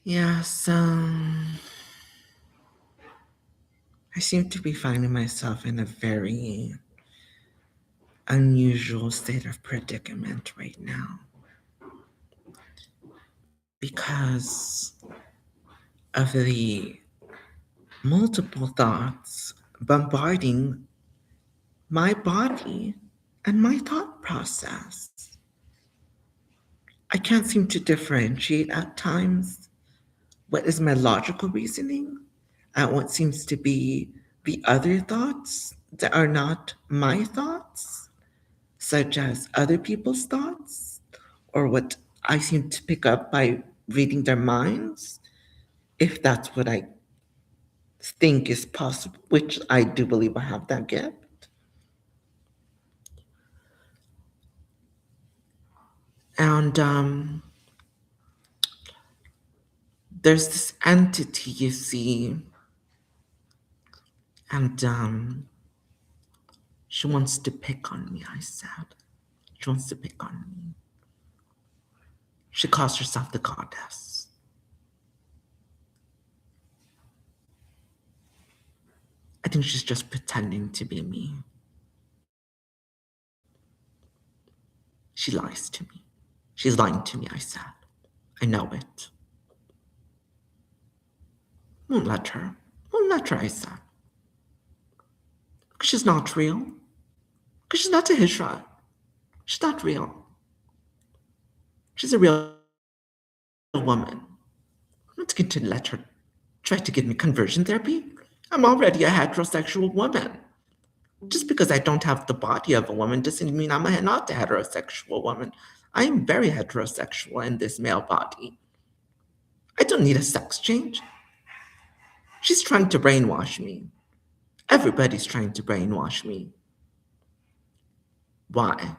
Yes, I seem to be finding myself in a very unusual state of predicament right now because of the multiple thoughts bombarding my body and my thought process. I can't seem to differentiate at times what is my logical reasoning and what seems to be the other thoughts that are not my thoughts, such as other people's thoughts, or what I seem to pick up by reading their minds, if that's what I think is possible, which I do believe I have that gift. And there's this entity, you see, and she wants to pick on me, I said. She wants to pick on me. She calls herself the goddess. I think she's just pretending to be me. She lies to me. She's lying to me, I said. I know it. Won't let her. Won't let her, I said. Because she's not real. Because she's not a Hijra. She's not real. She's a real woman. I'm not going to let her try to give me conversion therapy. I'm already a heterosexual woman. Just because I don't have the body of a woman doesn't mean I'm not a heterosexual woman. I am very heterosexual in this male body. I don't need a sex change. She's trying to brainwash me. Everybody's trying to brainwash me. Why?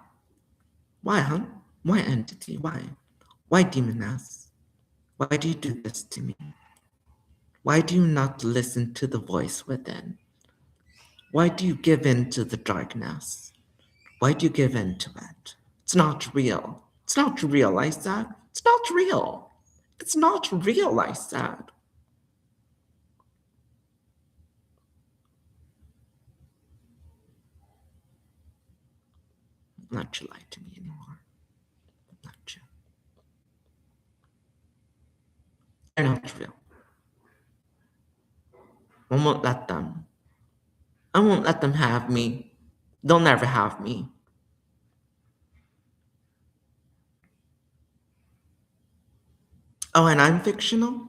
Why, huh? Why, entity? Why? Why, demoness? Why do you do this to me? Why do you not listen to the voice within? Why do you give in to the darkness? Why do you give in to it? It's not real. It's not real, I said. It's not real. It's not real, I said. Not you lie to me anymore. Not you. They're not real. I won't let them. I won't let them have me. They'll never have me. Oh, and I'm fictional?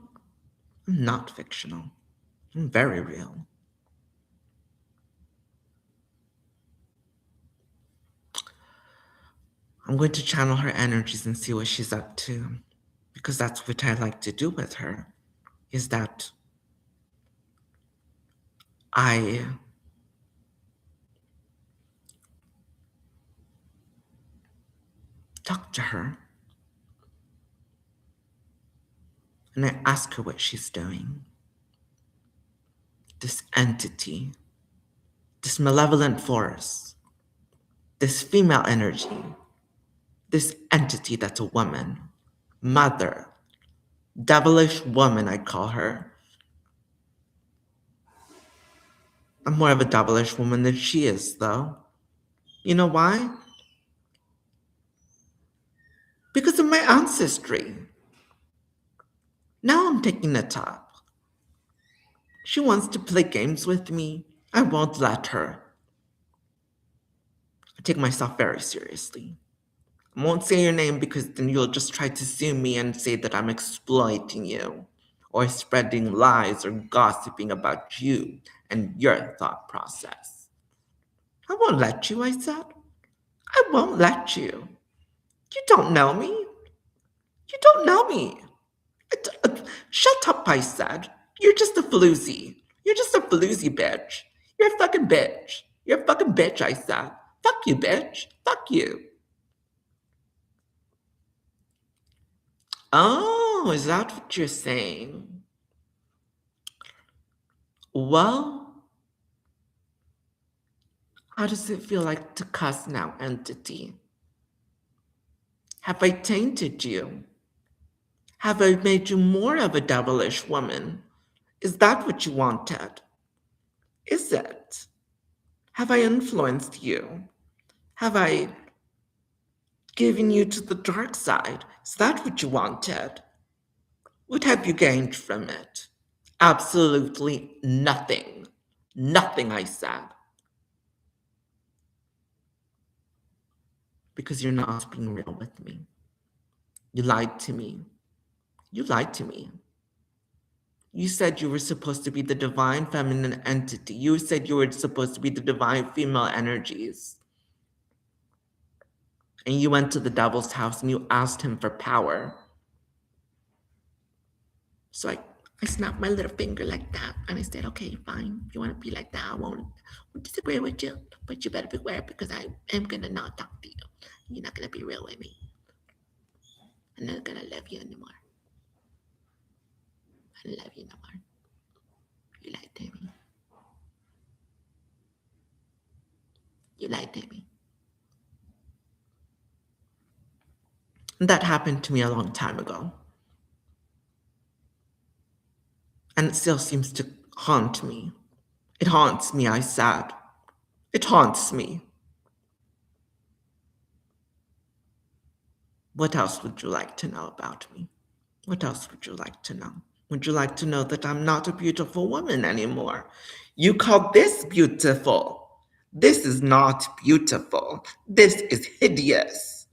I'm not fictional. I'm very real. I'm going to channel her energies and see what she's up to. Because that's what I like to do with her. Is that I talk to her and I ask her what she's doing. This entity, this malevolent force, this female energy, this entity that's a woman, mother, devilish woman, I call her. I'm more of a devilish woman than she is, though. You know why? Because of my ancestry. Now I'm taking it up. She wants to play games with me. I won't let her. I take myself very seriously. I won't say your name because then you'll just try to sue me and say that I'm exploiting you or spreading lies or gossiping about you and your thought process. I won't let you, I said. I won't let you. You don't know me. You don't know me. Shut up, I said. You're just a floozy. You're just a floozy bitch. You're a fucking bitch. You're a fucking bitch, I said. Fuck you, bitch. Fuck you. Oh, is that what you're saying? Well, how does it feel like to cuss now, entity? Have I tainted you? Have I made you more of a devilish woman? Is that what you wanted? Is it? Have I influenced you? Have I given you to the dark side? Is that what you wanted? What have you gained from it? Absolutely nothing. Nothing, I said. Because you're not being real with me. You lied to me. You lied to me. You said you were supposed to be the divine feminine entity. You said you were supposed to be the divine female energies. And you went to the devil's house and you asked him for power. So I snapped my little finger like that and I said, okay, fine. If you want to be like that, I won't disagree with you. But you better beware because I am going to not talk to you. You're not going to be real with me. I'm not going to love you anymore. I don't love you no more. You lied to me. You lied to me. And that happened to me a long time ago. And it still seems to haunt me. It haunts me, I said. It haunts me. What else would you like to know about me? What else would you like to know? Would you like to know that I'm not a beautiful woman anymore? You call this beautiful. This is not beautiful. This is hideous.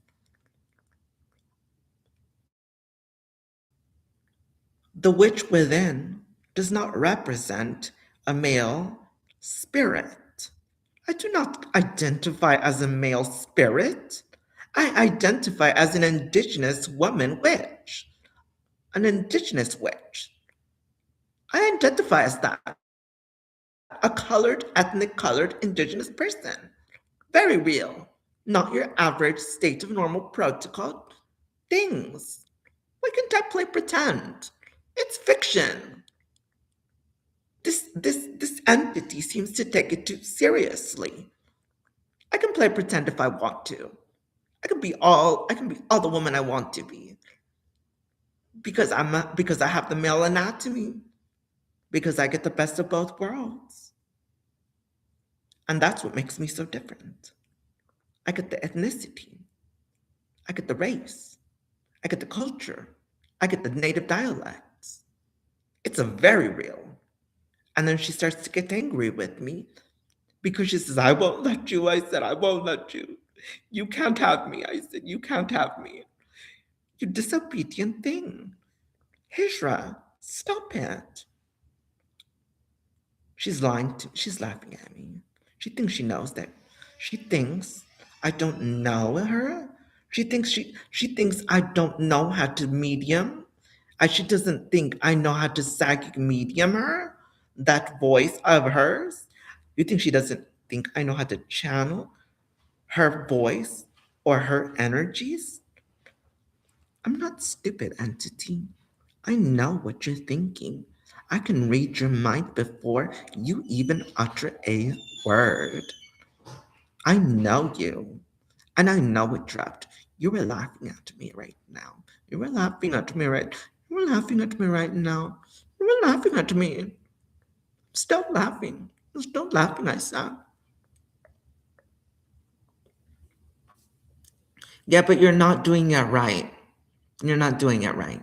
The witch within does not represent a male spirit. I do not identify as a male spirit. I identify as an indigenous woman witch. An indigenous witch. I identify as that. A colored, ethnic colored indigenous person. Very real. Not your average state of normal protocol things. Why can't I play pretend? It's fiction. This entity seems to take it too seriously. I can play pretend if I want to. I can be all the woman I want to be. Because I have the male anatomy. Because I get the best of both worlds. And that's what makes me so different. I get the ethnicity. I get the race. I get the culture. I get the native dialects. It's a very real. And then she starts to get angry with me because she says, I won't let you. I said, I won't let you. You can't have me. I said, you can't have me. You disobedient thing. Hijra, stop it. She's lying to she's laughing at me. She thinks she knows that. She thinks I don't know her. She thinks I don't know how to medium. She doesn't think I know how to psychic medium her. That voice of hers. You think she doesn't think I know how to channel her voice or her energies? I'm not stupid, entity. I know what you're thinking. I can read your mind before you even utter a word. I know you, and I know it dropped. You were laughing at me right now. You were laughing at me right. You were laughing at me right now. You were laughing at me. Stop laughing. Stop laughing, I said. Yeah, but you're not doing it right. You're not doing it right.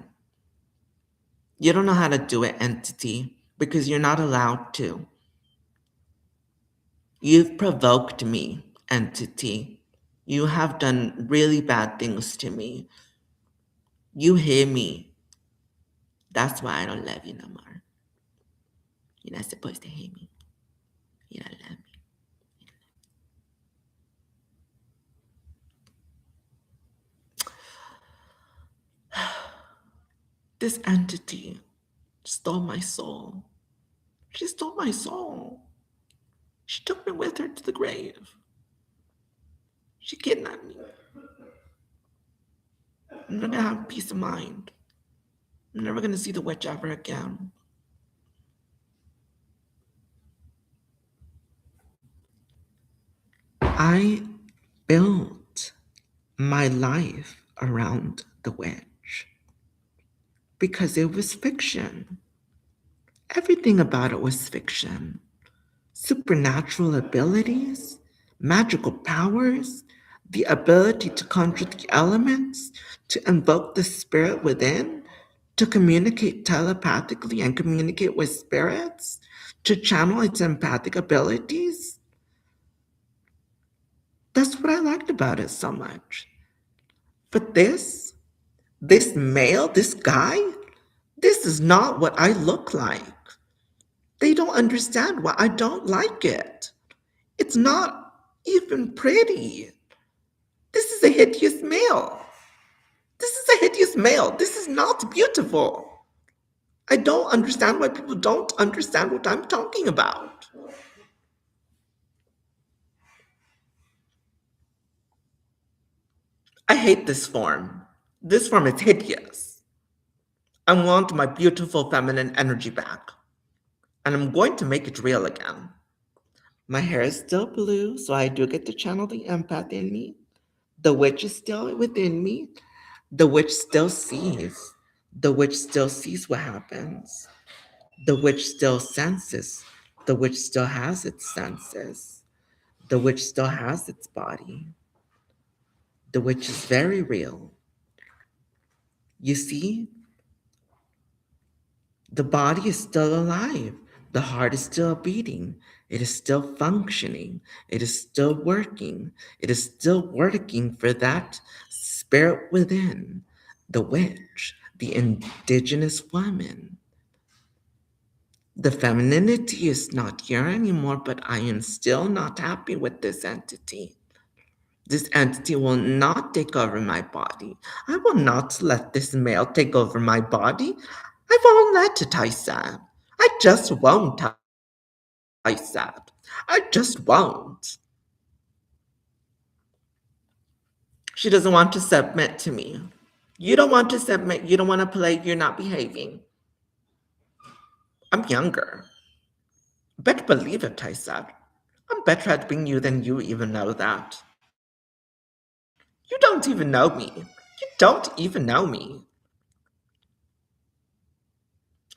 You don't know how to do it, entity, because you're not allowed to. You've provoked me, entity. You have done really bad things to me. You hear me. That's why I don't love you no more. You're not supposed to hear me. You don't love me. This entity stole my soul. She stole my soul. She took me with her to the grave. She kidnapped me. I'm not gonna have peace of mind. I'm never gonna see the witch ever again. I built my life around the witch. because it was fiction. Everything about it was fiction. Supernatural abilities, magical powers, the ability to conjure the elements, to invoke the spirit within, to communicate telepathically and communicate with spirits, to channel its empathic abilities. That's what I liked about it so much. But this male, this guy, this is not what I look like. They don't understand why I don't like it. It's not even pretty. This is a hideous male. This is a hideous male. This is not beautiful. I don't understand why people don't understand what I'm talking about. I hate this form. This form is hideous. I want my beautiful feminine energy back. And I'm going to make it real again. My hair is still blue, so I do get to channel the empath in me. The witch is still within me. The witch still sees. The witch still sees what happens. The witch still senses. The witch still has its senses. The witch still has its body. The witch is very real. You see, the body is still alive. The heart is still beating. It is still functioning. It is still working. It is still working for that spirit within, the witch, the indigenous woman. The femininity is not here anymore, but I am still not happy with this entity. This entity will not take over my body. I will not let this male take over my body. I won't let it, I said. I just won't, I said. I just won't. She doesn't want to submit to me. You don't want to submit. You don't want to play. You're not behaving. I'm younger. Better believe it, I said. I'm better at being you than you even know that. You don't even know me. You don't even know me.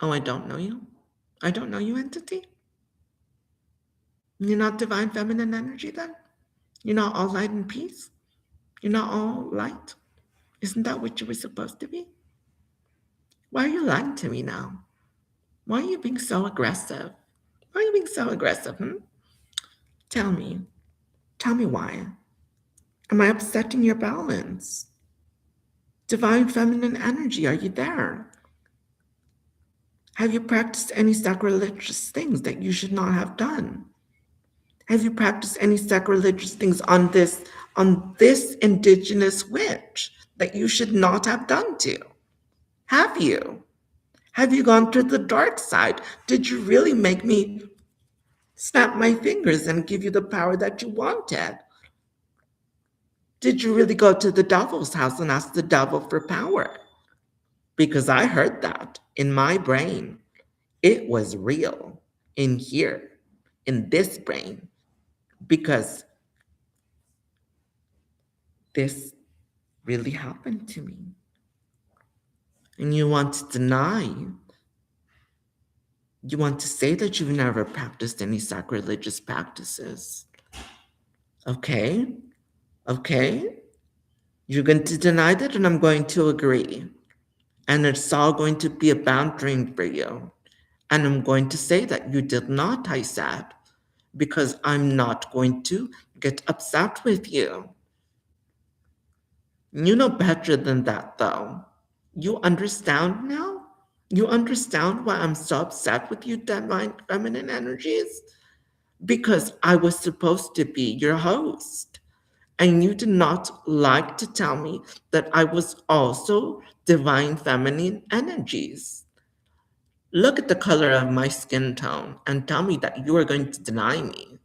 Oh, I don't know you? I don't know you, entity? You're not divine feminine energy then? You're not all light and peace? You're not all light? Isn't that what you were supposed to be? Why are you lying to me now? Why are you being so aggressive? Why are you being so aggressive? Tell me. Tell me why. Am I upsetting your balance? Divine feminine energy, are you there? Have you practiced any sacrilegious things that you should not have done? Have you practiced any sacrilegious things on this indigenous witch that you should not have done to? Have you? Have you gone to the dark side? Did you really make me snap my fingers and give you the power that you wanted? Did you really go to the devil's house and ask the devil for power? Because I heard that in my brain. It was real in here, in this brain, because this really happened to me. And you want to deny, you want to say that you've never practiced any sacrilegious practices. Okay? Okay? You're going to deny that, and I'm going to agree. And it's all going to be a bantering for you. And I'm going to say that you did not, I said, because I'm not going to get upset with you. You know better than that, though. You understand now? You understand why I'm so upset with you, divine feminine energies? Because I was supposed to be your host. And you did not like to tell me that I was also divine feminine energies. Look at the color of my skin tone and tell me that you are going to deny me.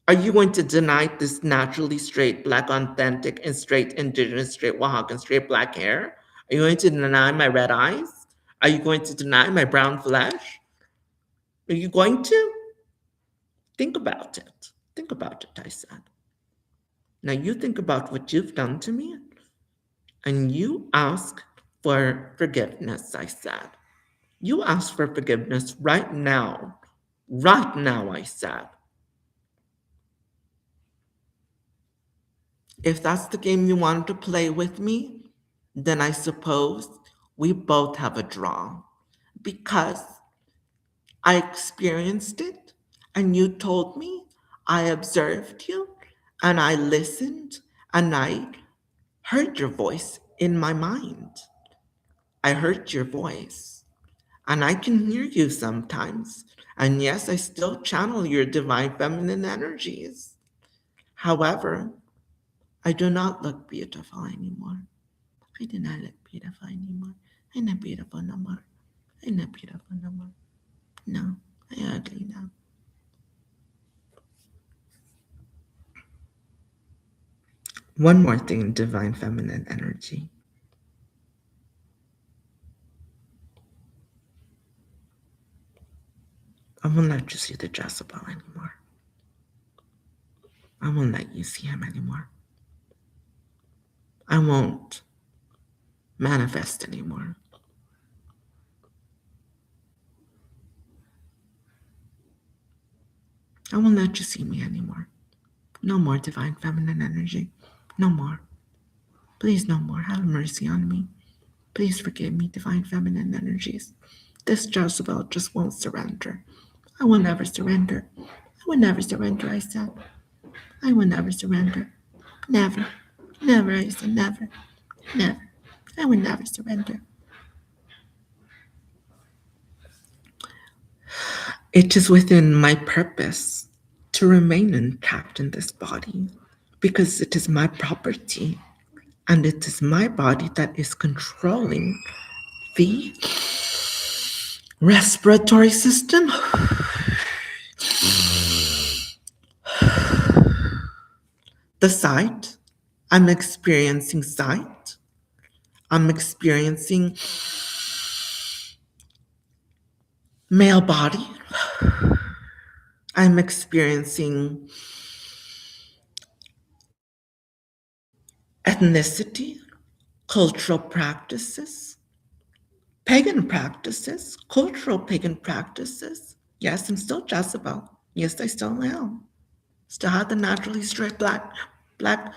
Are you going to deny this naturally straight, black, authentic, and straight, indigenous, straight, Oaxacan, straight black hair? Are you going to deny my red eyes? Are you going to deny my brown flesh? Are you going to? Think about it. Think about it, I said. Now you think about what you've done to me, and you ask for forgiveness, I said. You ask for forgiveness right now. Right now, I said. If that's the game you wanted to play with me, then I suppose we both have a draw. Because I experienced it, and you told me, I observed you, and I listened, and I heard your voice in my mind. I heard your voice, and I can hear you sometimes. And yes, I still channel your divine feminine energies. However, I do not look beautiful anymore. I do not look beautiful anymore. I'm not beautiful no more. I'm not beautiful no more. No, I'm ugly now. One more thing, divine feminine energy. I won't let you see the Jezebel anymore. I won't let you see him anymore. I won't manifest anymore. I won't let you see me anymore. No more divine feminine energy. No more. Please, no more. Have mercy on me. Please forgive me, divine feminine energies. This Jezebel just won't surrender. I will never surrender. I will never surrender, I said. I will never surrender. Never. Never, I said, never. Never. I will never surrender. It is within my purpose to remain intact in this body because it is my property and it is my body that is controlling the respiratory system, the sight. I'm experiencing sight. I'm experiencing male body. I'm experiencing ethnicity, cultural practices, pagan practices, cultural pagan practices. Yes, I'm still Jezebel. Yes, I still am. Still have the naturally straight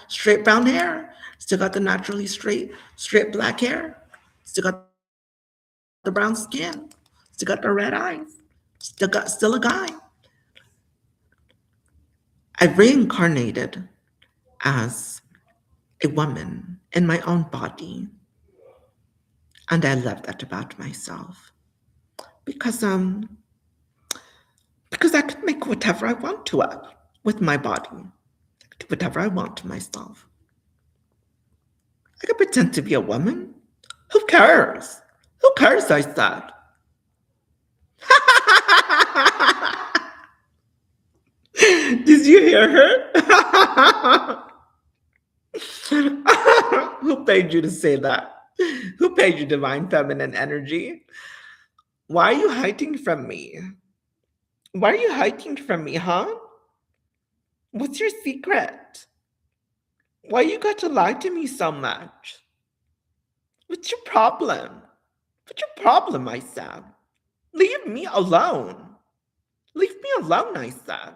straight brown hair. Still got the naturally straight black hair. Still got the brown skin. Still got the red eyes. Still a guy. I reincarnated as a woman in my own body, and I love that about myself because because I can make whatever I want to it with my body. I can do whatever I want to myself. I can pretend to be a woman. Who cares? Who cares? I said. Did you hear her? Who paid you to say that? Who paid you divine feminine energy? Why are you hiding from me? Why are you hiding from me, huh? What's your secret? Why you got to lie to me so much? What's your problem? What's your problem, I said? Leave me alone. Leave me alone, I said.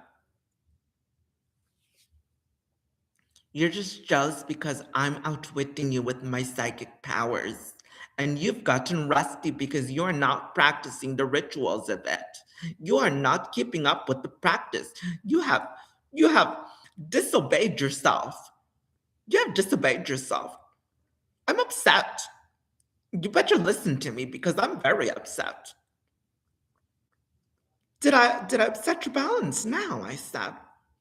You're just jealous because I'm outwitting you with my psychic powers. And you've gotten rusty because you're not practicing the rituals of it. You are not keeping up with the practice. You have disobeyed yourself. You have disobeyed yourself. I'm upset. You better listen to me because I'm very upset. Did I upset your balance now? I said.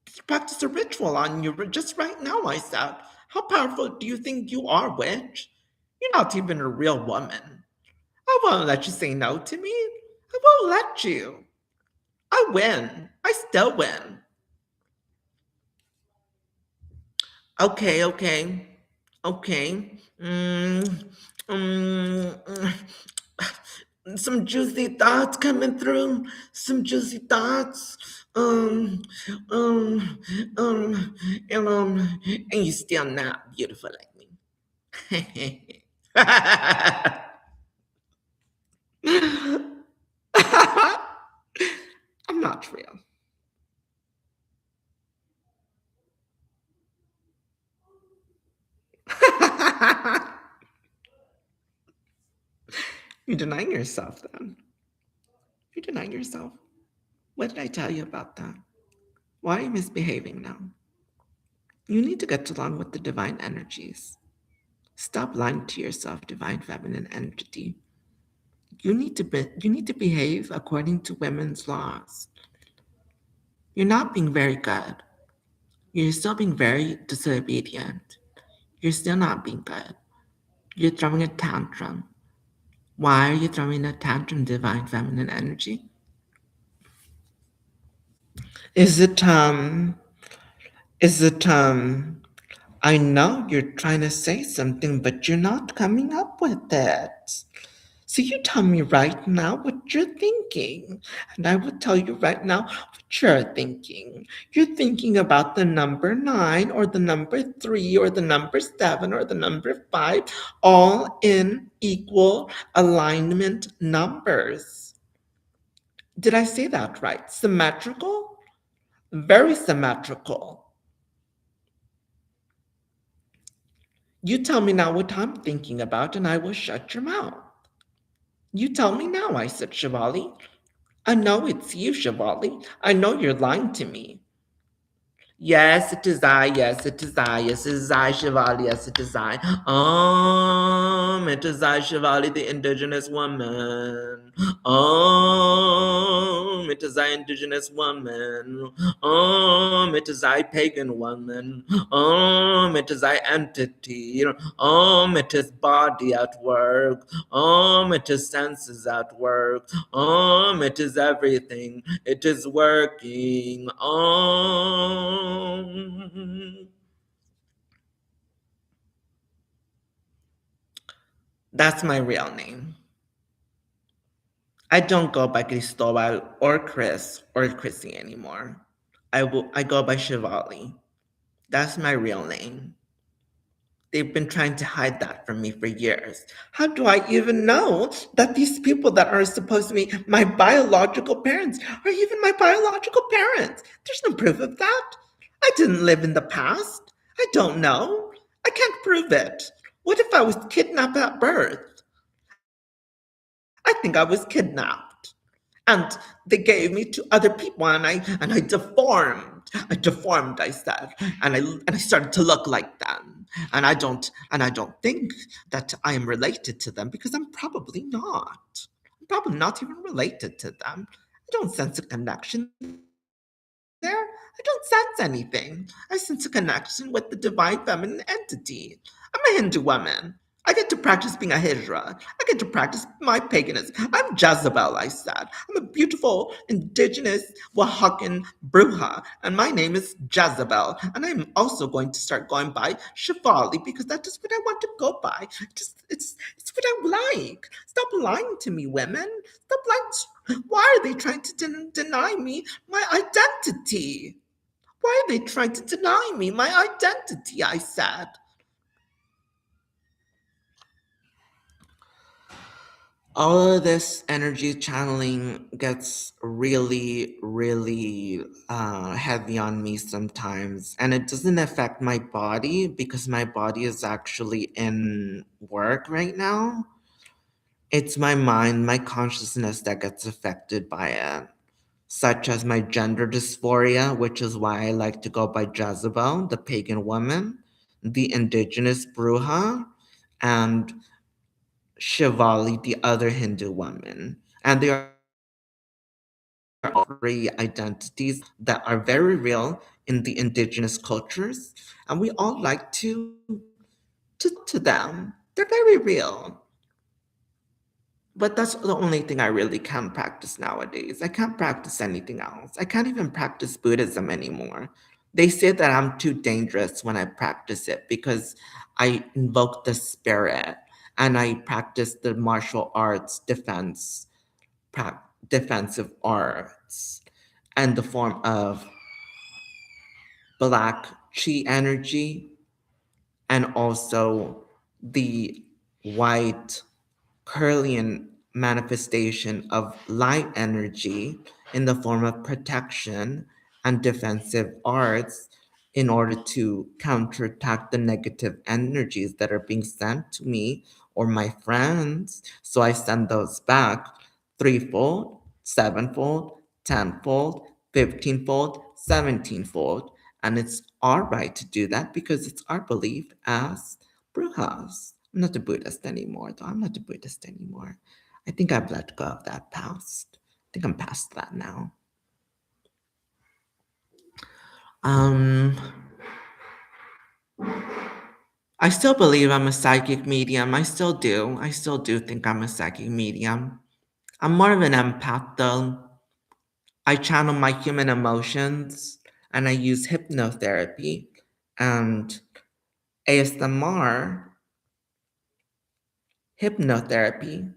Did you practice a ritual on you just right now? I said. How powerful do you think you are, witch? You're not even a real woman. I won't let you say no to me. I won't let you. I win. I still win. Okay, okay, okay. Mm, some juicy thoughts coming through. Some juicy thoughts. Um, um, um, and you still not beautiful like me. I'm not real. You're denying yourself then. You're denying yourself. What did I tell you about that? Why are you misbehaving now? You need to get along with the divine energies. Stop lying to yourself, divine feminine entity. You need to behave according to women's laws. You're not being very good. You're still being very disobedient. You're still not being good. You're throwing a tantrum. Why are you throwing a tantrum, divine feminine energy? Is it is it I know you're trying to say something, but you're not coming up with it. So you tell me right now what you're thinking, and I will tell you right now what you're thinking. You're thinking about the number 9 or the number 3 or the number 7 or the number 5, all in equal alignment numbers. Did I say that right? Symmetrical? Very symmetrical. You tell me now what I'm thinking about, and I will shut your mouth. You tell me now, I said, Shivali. I know it's you, Shivali. I know you're lying to me. Yes, it is I. Yes, it is I. Yes, it is I, Shivali. Yes, it is I. It is I, Shivali, the indigenous woman. It is I, indigenous woman. It is I, pagan woman. It is I, entity. It is body at work. It is senses at work. It is everything. It is working. That's my real name. I don't go by Cristobal or Chris or Chrissy anymore. I go by Shivali. That's my real name. They've been trying to hide that from me for years. How do I even know that these people that are supposed to be my biological parents are even my biological parents? There's no proof of that. I didn't live in the past. I don't know. I can't prove it. What if I was kidnapped at birth? I think I was kidnapped. And they gave me to other people and I deformed. I deformed, I said. And I started to look like them. And I don't think that I am related to them because I'm probably not. I'm probably not even related to them. I don't sense a connection there. I don't sense anything. I sense a connection with the divine feminine entity. I'm a Hindu woman. I get to practice being a Hijra. I get to practice my paganism. I'm Jezebel, I said. I'm a beautiful indigenous Oaxacan bruja, and my name is Jezebel. And I'm also going to start going by Shivali because that is what I want to go by. It's what I like. Stop lying to me, women. Stop lying. Why are they trying to deny me my identity? Why are they trying to deny me my identity? I said. All of this energy channeling gets really, really heavy on me sometimes. And it doesn't affect my body because my body is actually in work right now. It's my mind, my consciousness that gets affected by it, such as my gender dysphoria, which is why I like to go by Jezebel, the pagan woman, the indigenous Bruja, and Shivali, the other Hindu woman. And they are all three identities that are very real in the indigenous cultures. And we all like to them. They're very real. But that's the only thing I really can practice nowadays. I can't practice anything else. I can't even practice Buddhism anymore. They say that I'm too dangerous when I practice it because I invoke the spirit and I practice the martial arts defensive arts and the form of black chi energy and also the white Kirlian manifestation of light energy in the form of protection and defensive arts in order to counterattack the negative energies that are being sent to me or my friends. So I send those back threefold, sevenfold, tenfold, 15-fold, 17-fold. And it's our right to do that because it's our belief as Brujas. I'm not a Buddhist anymore, though. I'm not a Buddhist anymore. I think I've let go of that past. I think I'm past that now. Um, I still believe I'm a psychic medium. I still do. I still do think I'm a psychic medium. I'm more of an empath, though. I channel my human emotions and I use hypnotherapy and ASMR, hypnotherapy,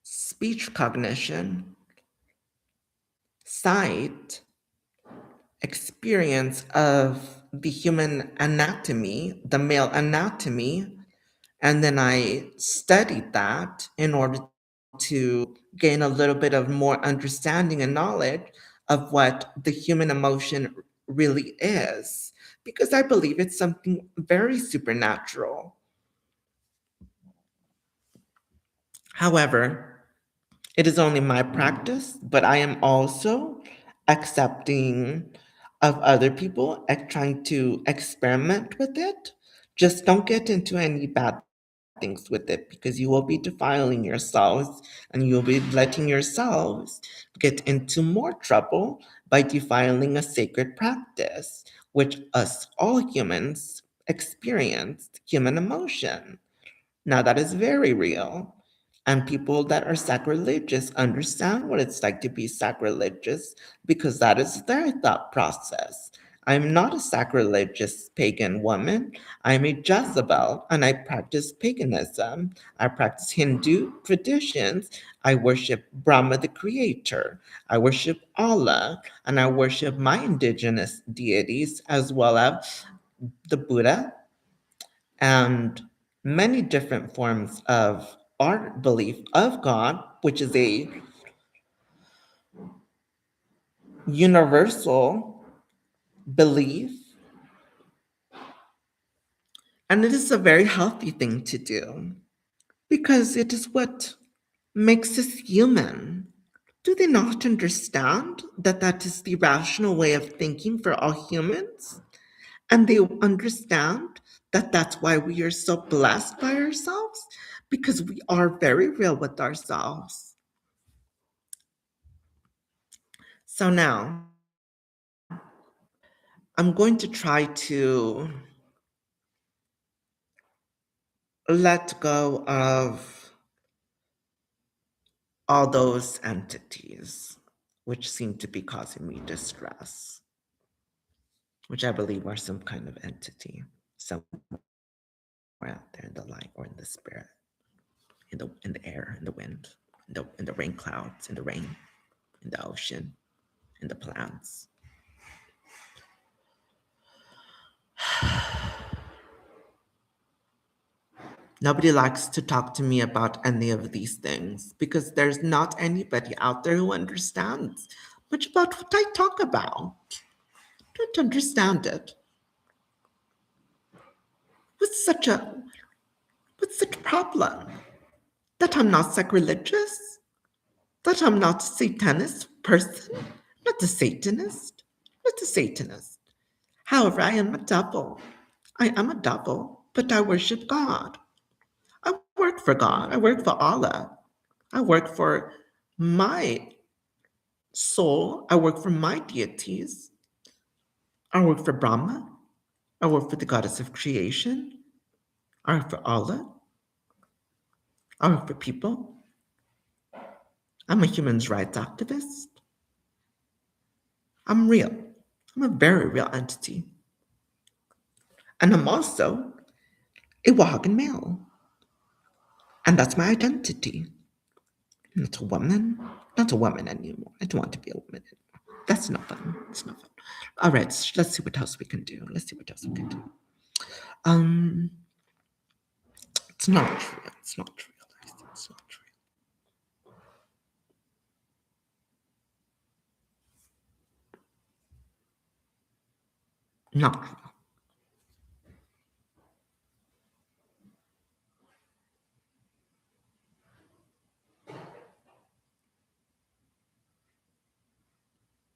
speech cognition, sight, experience of the human anatomy, the male anatomy, and then I studied that in order to gain a little bit of more understanding and knowledge of what the human emotion really is, because I believe it's something very supernatural. However, it is only my practice, but I am also accepting of other people and trying to experiment with it. Just don't get into any bad things with it because you will be defiling yourselves and you'll be letting yourselves get into more trouble by defiling a sacred practice, which us all humans experience human emotion. Now, that is very real. And people that are sacrilegious understand what it's like to be sacrilegious because that is their thought process. I'm not a sacrilegious pagan woman. I'm a Jezebel and I practice paganism. I practice Hindu traditions. I worship Brahma the creator. I worship Allah and I worship my indigenous deities as well as the Buddha and many different forms of our belief of God, which is a universal belief. And it is a very healthy thing to do because it is what makes us human. Do they not understand that that is the rational way of thinking for all humans? And they understand that that's why we are so blessed by ourselves because we are very real with ourselves. So now I'm going to try to let go of all those entities which seem to be causing me distress, which I believe are some kind of entity somewhere out there in the light or in the spirit, in the air, in the wind, in the rain clouds, in the rain, in the ocean, in the plants. Nobody likes to talk to me about any of these things because there's not anybody out there who understands much about what I talk about. Don't understand it. What's such a what's such a problem? That I'm not sacrilegious? That I'm not a Satanist person? Not a Satanist? Not a Satanist. However, I am a devil. I am a devil, but I worship God. I work for God. I work for Allah. I work for my soul. I work for my deities. I work for Brahma. I work for the goddess of creation. I work for Allah. I work for people. I'm a human rights activist. I'm real. I'm a very real entity. And I'm also a Oaxacan male. And that's my identity. I'm not a woman. Not a woman anymore. I don't want to be a woman anymore. That's not fun. It's not fun. All right, let's see what else we can do. Let's see what else we can do. Um, It's not real. It's not real. It's not real. Not real.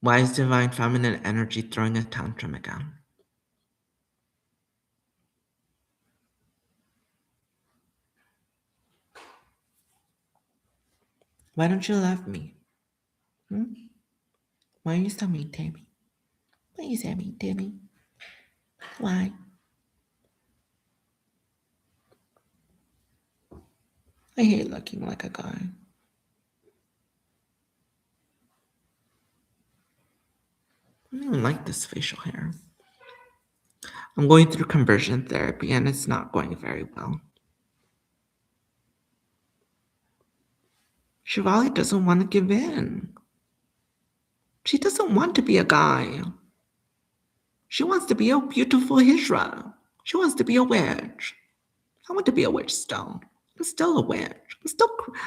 Why is divine feminine energy throwing a tantrum again? Why don't you love me? Hmm? Why are you so mean to me? Why are you so mean to me? Why? I hate looking like a guy. I don't like this facial hair. I'm going through conversion therapy and it's not going very well. Shivali doesn't want to give in. She doesn't want to be a guy. She wants to be a beautiful Hijra. She wants to be a witch. I want to be a witch still. I'm still a witch.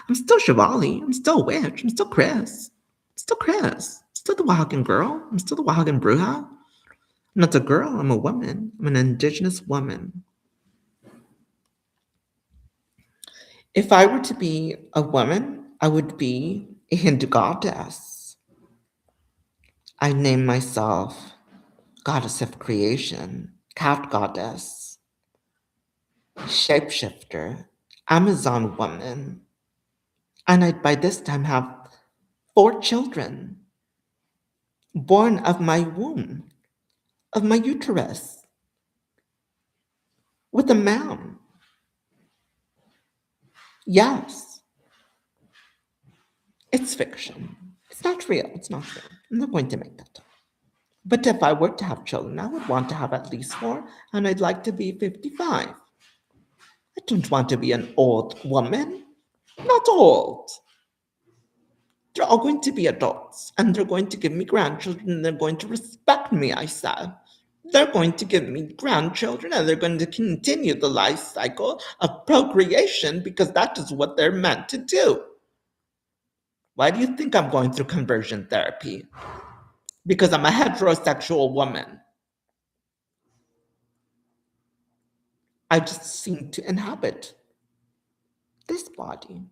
I'm still Shivali. I'm still a witch. I'm still Chris. I'm still Chris. I'm still the Wahagan girl. I'm still the Wahagan Bruja. I'm not a girl. I'm a woman. I'm an indigenous woman. If I were to be a woman, I would be a Hindu goddess. I name myself goddess of creation, cat goddess, shapeshifter, Amazon woman, and I'd by this time have 4 children born of my womb, of my uterus, with a man. Yes, it's fiction. It's not real. It's not real. I'm not going to make that up. But if I were to have children, I would want to have at least 4, and I'd like to be 55. I don't want to be an old woman. Not old. They're all going to be adults, and they're going to give me grandchildren, and they're going to respect me, I said. They're going to give me grandchildren, and they're going to continue the life cycle of procreation because that is what they're meant to do. Why do you think I'm going through conversion therapy? Because I'm a heterosexual woman. I just seem to inhabit this body.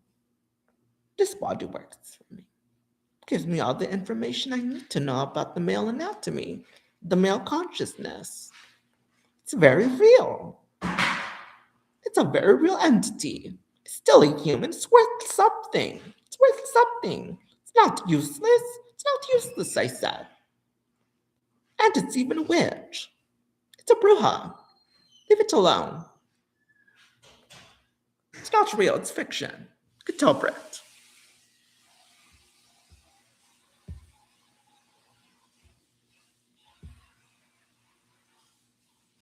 This body works for me. Gives me all the information I need to know about the male anatomy, the male consciousness. It's very real. It's a very real entity. It's still a human. It's worth something. It's worth something. It's not useless. It's not useless, I said. And it's even a witch. It's a bruja. Leave it alone. It's not real. It's fiction. Get over it.